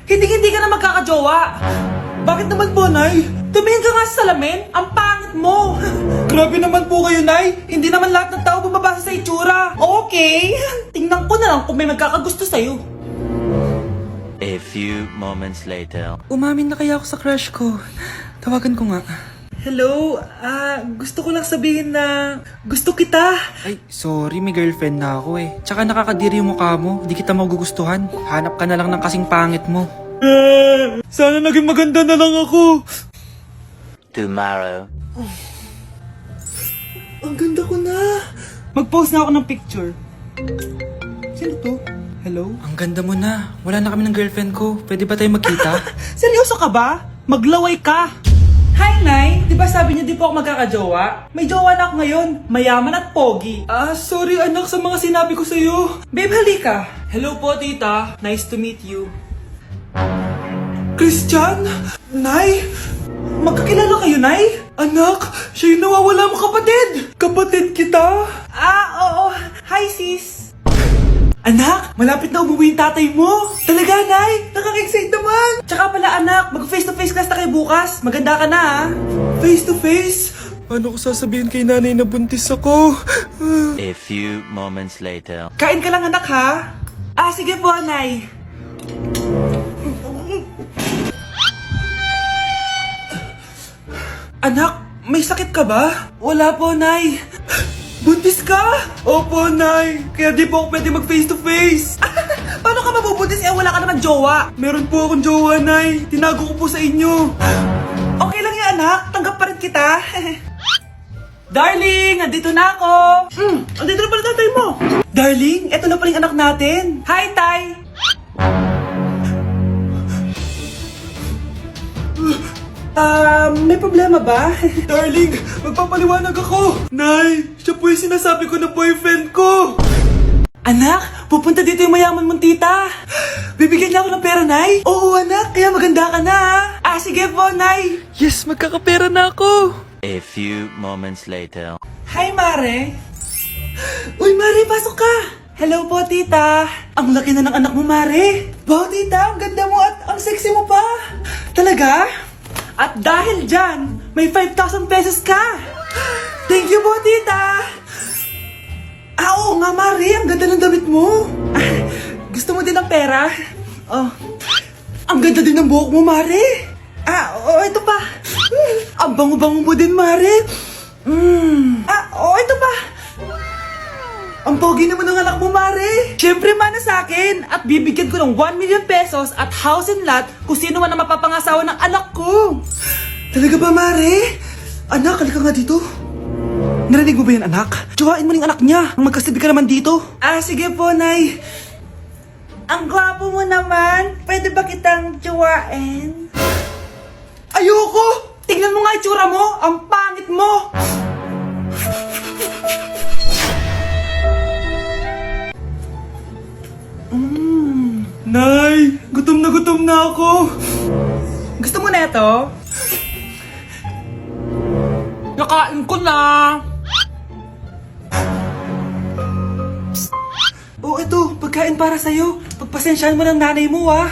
Hindi ka na magkakajowa. Bakit naman po, Nay? Tumingin ka nga sa salamin. Ang pangit mo. Grabe naman po kayo, Nay. Hindi naman lahat ng tao bumabasa sa itsura. Okay. Tingnan ko na lang kung may magkakagusto sa'yo. A few moments later. Umamin na kaya ako sa crush ko. Tawagan ko nga. Hello, gusto ko lang sabihin na gusto kita. Ay, sorry, may girlfriend na ako eh. Tsaka nakakadiri yung mukha mo, di kita magugustuhan. Hanap ka na lang ng kasing pangit mo. Sana naging maganda na lang ako. Tomorrow. Ang ganda ko na. Mag-post na ako ng picture. Sino to? Hello? Ang ganda mo na. Wala na kami ng girlfriend ko. Pwede ba tayo magkita? Seryoso ka ba? Maglaway ka. Hi, Nay! Di ba sabi niyo di po ako magkakajowa? May jowa na ako ngayon. Mayaman at pogi. Sorry anak sa mga sinabi ko sa'yo. Babe, halika. Hello po, tita. Nice to meet you. Christian? Nay? Magkakilala kayo, Nay? Anak, siya yung nawawala mo kapatid. Kapatid kita? Oo. Hi, sis. Anak, malapit na umuwi yung tatay mo. Talaga, Nay? Nakaka-excite naman. Tsaka pala, anak, mag-face-to-face class na kayo bukas. Maganda ka na, ha? Face-to-face? Paano ko sasabihin kay nanay na buntis ako? A few moments later. Kain ka lang, anak, ha? Sige po, Nay. Anak, may sakit ka ba? Wala po, Nay. Buntis ka? Opo, Nay. Kaya di po ako pwede mag-face-to-face. Paano ka mabubuntis wala ka naman jowa? Meron po akong jowa, Nay. Tinago ko po sa inyo. Okay lang yan, anak. Tanggap pa rin kita. Darling, nandito na ako. Andito na pala tatay mo. Darling, eto na pala yung anak natin. Hi, Tay. May problema ba? Darling, magpapaliwanag ako. Nay, siya po yung sinasabi ko na boyfriend ko. Anak, pupunta dito yung mayaman mong tita. Bibigyan niya ako ng pera, Nay? Oo, anak, kaya maganda ka na, ha? Sige po, Nay. Yes, magkakapera na ako. A few moments later. Hi, Mare. Uy, Mare, pasok ka. Hello po, tita. Ang laki na ng anak mo, Mare. Wow, tita, ang ganda mo at ang sexy mo pa. Talaga? At dahil dyan, may 5,000 pesos ka! Thank you po, tita! Oo nga, Mari, ang ganda ng damit mo! Gusto mo din ng pera? Ang ganda din ng buhok mo, Mari! Ito pa! Ang bango-bango mo din, Mari! Ito pa! Ang pogi naman ng anak mo, Mare. Siyempre, mana sa akin. At bibigyan ko ng 1 million pesos at house and lot kung sino man ang mapapangasawa ng anak ko. Talaga ba, Mare? Anak, halika nga dito. Narinig mo ba yan, anak? Tsuhain mo ng anak niya. Ang magkasibig ka naman dito. Sige po, Nay. Ang gwapo mo naman. Pwede ba kitang tsuhain? Ayoko! Tingnan mo nga itsura mo. Ang pangit mo. Nay, gutom na ako. Gusto mo na ito? Nakain ko na. Ito, pagkain para sa'yo. Pagpasensyahan mo ng nanay mo, ha?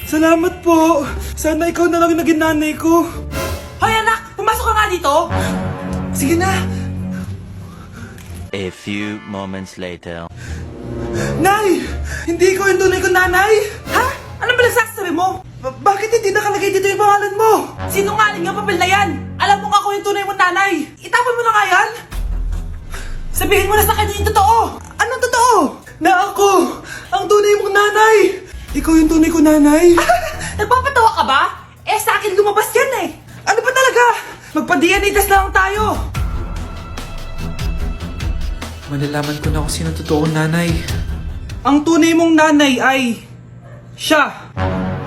Salamat po. Sana ikaw na lang naging nanay ko. Hoy, anak! Pumasok ka nga dito. Sige na. A few moments later. Nay! Hindi ko yung tunay kong nanay! Ha? Ano ba nagsasabi mo? Bakit hindi nakalagay dito yung pangalan mo? Sinungaling ang papel na yan! Alam mo nga ako yung tunay mong nanay! Itapon mo na nga yan! Sabihin mo na sa kanya yung totoo! Anong totoo? Na ako! Ang tunay mong nanay! Ikaw yung tunay kong nanay! Nagpapatawa ka ba? Sa akin lumabas yan eh! Ano ba talaga? Magpa-DNA test na lang tayo! Malalaman ko na kung sino totoong nanay. Ang tunay mong nanay ay siya.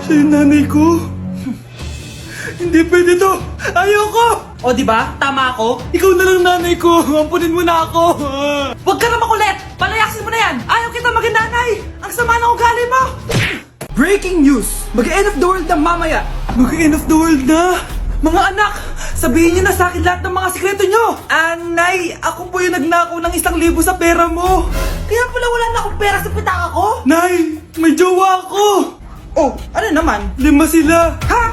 Siya yung nanay ko? Hindi pwede to. Ayoko! O diba? Tama ako? Ikaw na lang nanay ko. Ampunin mo na ako. Huwag ka na makulit. Palayasin mo na yan. Ayaw kita maging nanay. Ang sama ng ugali mo. Breaking news. Mag-end of the world na mamaya. Mag-end of the world na? Mga anak, sabihin niyo na sa akin lahat ng mga sikreto niyo. Nay, ako po yung nagnakaw ng 1,000 sa pera mo. Kaya pala wala na akong pera sa pitaka ko. Nay, may jowa ako. Oh, ano naman? 5 sila. Ha?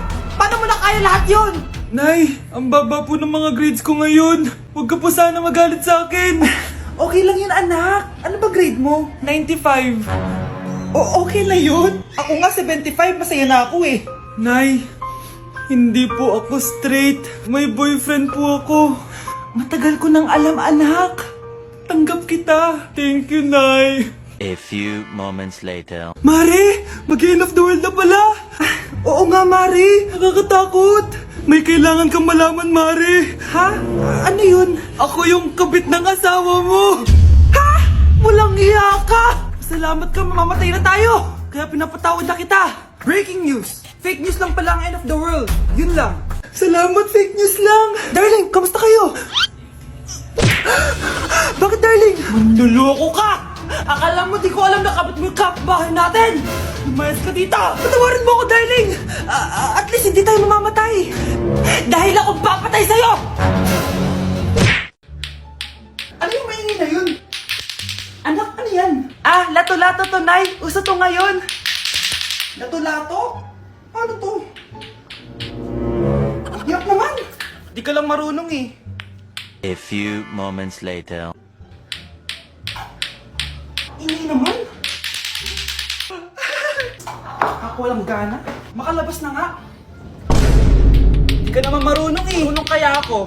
Paano mo na kaya lahat yun? Nay, ang baba po ng mga grades ko ngayon. Huwag ka po sana magalit sa akin. Okay lang yun, anak. Ano ba grade mo? 95. Okay na yun. Ako nga 75, masaya na ako eh. Nay, hindi po ako straight. May boyfriend po ako. Matagal ko nang alam, anak. Tanggap kita. Thank you, Nay. A few moments later. Mare, mag-end of the world na pala. Oo nga, Mare. Nakakatakot. May kailangan kang malaman, Mare. Ha? Ano yun? Ako yung kabit ng asawa mo. Ha? Walang iya ka. Salamat ka, mamamatay na tayo. Kaya pinapatawad na kita. Breaking news. Fake news lang pala ang end of the world. Yun lang. Salamat, fake news lang. Darling, kamusta kayo? Bakit, darling? Manluloko ka. Akala mo di ko alam na kabit mo yung kapbahay natin. Lumayas ka dito. Patawarin mo ako, darling. At least hindi tayo mamamatay. Dahil ako papatay sa'yo. Ano yung maingay na yun? Anak, ano yan? Lato-lato to, Nay. Uso to ngayon. Lato-lato? Ano to? Yak naman. Di ka lang marunong eh. A few moments later. Ini naman. Ako walang gana. Makalabas na nga. Di ka naman marunong eh. Marunong kaya ako.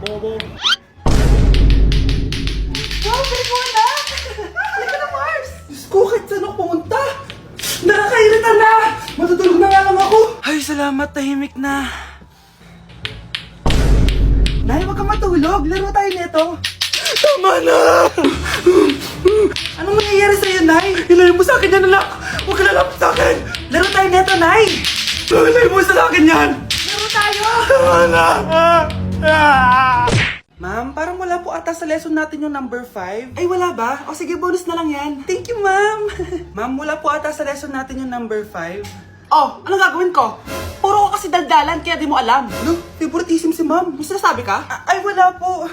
Bobo. Wow, galing mo na! Halika na, Mars! Diyos ko, kahit saan ako pumunta! Nakakairita na! Matutulog na nga lang ako! Ay, salamat, tahimik na. Nay, huwag kang matulog. Laro tayo nito. Tama na! Anong nangyayari sa'yo, Nay? Ilayo mo sa akin yan, anak! Huwag ka lalapit sa akin! Laro tayo neto, Nay! Ilayo mo sa akin yan! Laro tayo! Tama na! Ma'am, parang wala po ata sa lesson natin yung number 5. Ay, wala ba? O sige, bonus na lang yan. Thank you, ma'am! Ma'am, wala po ata sa lesson natin yung number 5. Oh, anong gagawin ko? Puro ka kasi daldalan, kaya di mo alam. Ano? Favoritism si ma'am. May sinasabi ka? Ay, wala po.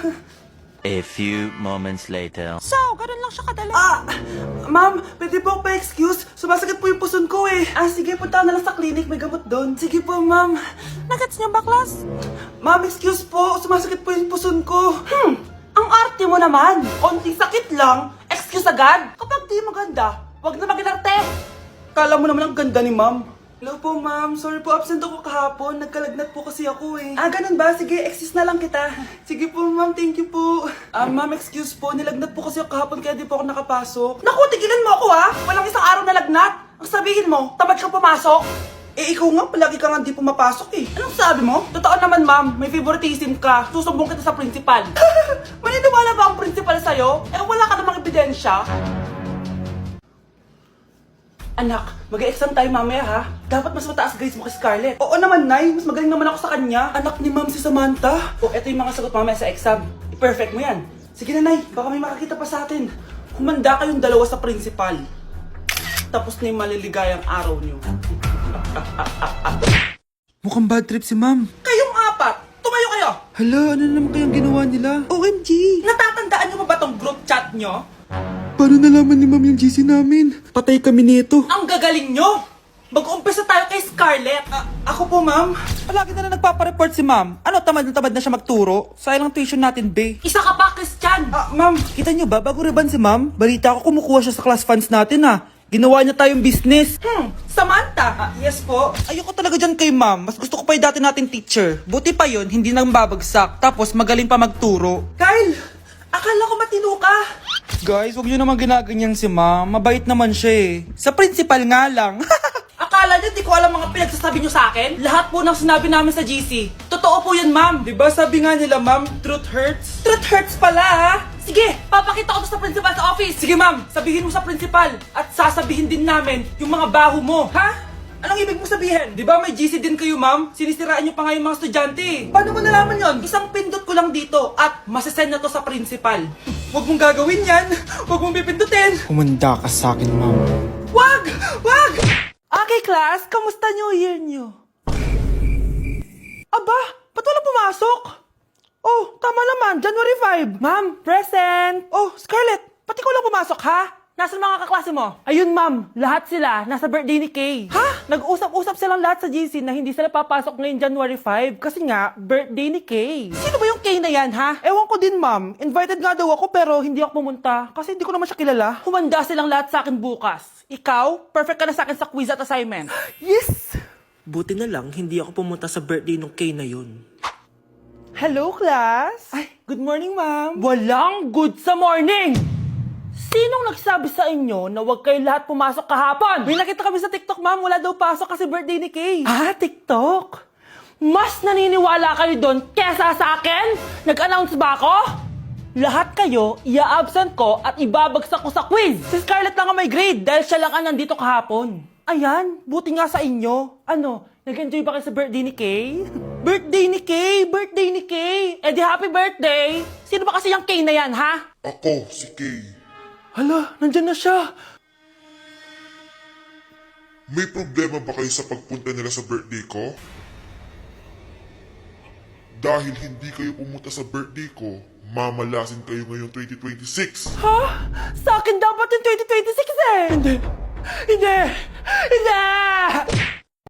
A few moments later. So, ganun lang siya kadali. Ma'am, pwede po pa-excuse? Sumasakit po yung puson ko eh. Sige, punta na lang sa clinic. May gamot doon. Sige po, ma'am. Nagets niyo ba, class? Ma'am, excuse po. Sumasakit po yung puson ko. Ang arte mo naman. Konting sakit lang. Excuse agad. Kapag di maganda, wag na mag-inarte. Kala mo naman ang ganda ni ma'am. Hello po, ma'am. Sorry po, absent ako kahapon. Nagkalagnat po kasi ako eh. Ganun ba? Sige, excuse na lang kita. Sige po, ma'am. Thank you po. Ma'am, excuse po. Nilagnat po kasi ako kahapon kaya di po ako nakapasok. Naku, tigilan mo ako ha! Walang isang araw na lagnat. Ang sabihin mo, tamad kang pumasok. Ikaw nga, palagi ka nga di pumapasok eh. Anong sabi mo? Totoo naman, ma'am. May favoritism ka. Susumbong kita sa principal. Maniniwala ba ang principal sa'yo? Wala ka namang ebidensya. Anak, mag-e-exam tayo mamaya ha. Dapat mas mataas grades mo kay Scarlett. Oo naman, Nay. Mas magaling naman ako sa kanya. Anak ni Ma'am si Samantha. Eto yung mga sagot mamaya sa exam. I-perfect mo yan. Sige na, Nay. Baka may makakita pa sa atin. Humanda kayong dalawa sa principal. Tapos na yung maliligayang araw niyo. Mukhang bad trip si ma'am. Kayong apat, tumayo kayo! Hala, ano naman kayang ginawa nila? OMG! Natatandaan niyo ba tong group chat niyo? Paano nalaman ni ma'am yung GC namin? Patay kami nito. Ang gagaling nyo! Mag-umpisa tayo kay Scarlett. Ako po, ma'am. Palagi na nagpapareport si ma'am. Ano, tamad na siya magturo? Sayang ang tuition natin, be. Isa ka pa, Christian! Ma'am, kita nyo ba? Bago riban si ma'am, balita ko kumukuha siya sa class funds natin, ha. Ginawa niya tayong business. Samantha! Yes po. Ayoko talaga dyan kay ma'am. Mas gusto ko pa yung dati nating teacher. Buti pa yun, hindi nang babagsak. Tapos magaling pa magturo. Kyle! Akala ko matino ka. Guys, huwag nyo naman ginaganyan si ma'am. Mabait naman siya eh. Sa principal nga lang. Akala niyo di ko alam mga pinagsasabi niyo sa akin? Lahat po ng sinabi namin sa GC. Totoo po yan, ma'am. Diba sabi nga nila ma'am, truth hurts? Truth hurts pala, ha? Sige, papakita ko to sa principal sa office. Sige, ma'am. Sabihin mo sa principal. At sasabihin din namin yung mga baho mo. Ha? Anong ibig mo sabihin? Di ba may GC din kayo ma'am? Sinisiraan nyo pa nga yung mga estudyante. Paano mo nalaman yon? Isang pindot ko lang dito at masasend na to sa principal. Huwag mong gagawin yan. Huwag mong pipindutin. Humanda ka sa akin, ma'am. Wag! Wag! Okay, class. Kamusta New Year nyo? Aba, ba't wala pumasok? Oh, tama naman. January 5. Ma'am, present. Oh, Scarlett, ba't ikaw lang pumasok, ha? Nasaan mga kaklase mo? Ayun, ma'am. Lahat sila nasa birthday ni Kay. Ha? Nag-usap-usap silang lahat sa GC na hindi sila papasok ngayong January 5 kasi nga, birthday ni Kay. Sino ba yung Kay na yan, ha? Ewan ko din, ma'am. Invited nga daw ako pero hindi ako pumunta kasi hindi ko naman siya kilala. Humanda silang lahat sa akin bukas. Ikaw, perfect ka na sa akin sa quiz at assignment. Yes! Buti na lang, hindi ako pumunta sa birthday ng Kay na yun. Hello, class! Ay, good morning, ma'am. Walang good sa morning! Sinong nagsabi sa inyo na huwag kayo lahat pumasok kahapon? May nakita kami sa TikTok, ma'am. Wala daw pasok kasi birthday ni Kay. Ah, TikTok? Mas naniniwala kayo doon kesa sa akin? Nag-announce ba ako? Lahat kayo, ia-absent ko at ibabagsak ko sa quiz. Si Scarlett lang ang may grade dahil siya lang ang nandito kahapon. Ayan, buti nga sa inyo. Ano, nag-enjoy ba kayo sa birthday ni Kay? Birthday ni Kay! Birthday ni Kay! Eh di happy birthday! Sino ba kasi yung Kay na yan, ha? Ako, si Kay. Hala, nandyan na siya. May problema ba kayo sa pagpunta nila sa birthday ko? Dahil hindi kayo pumunta sa birthday ko, mamalasin kayo ngayong 2026. Ha? Sa akin dapat yung 2026 eh! Hindi! Hindi! Hindi!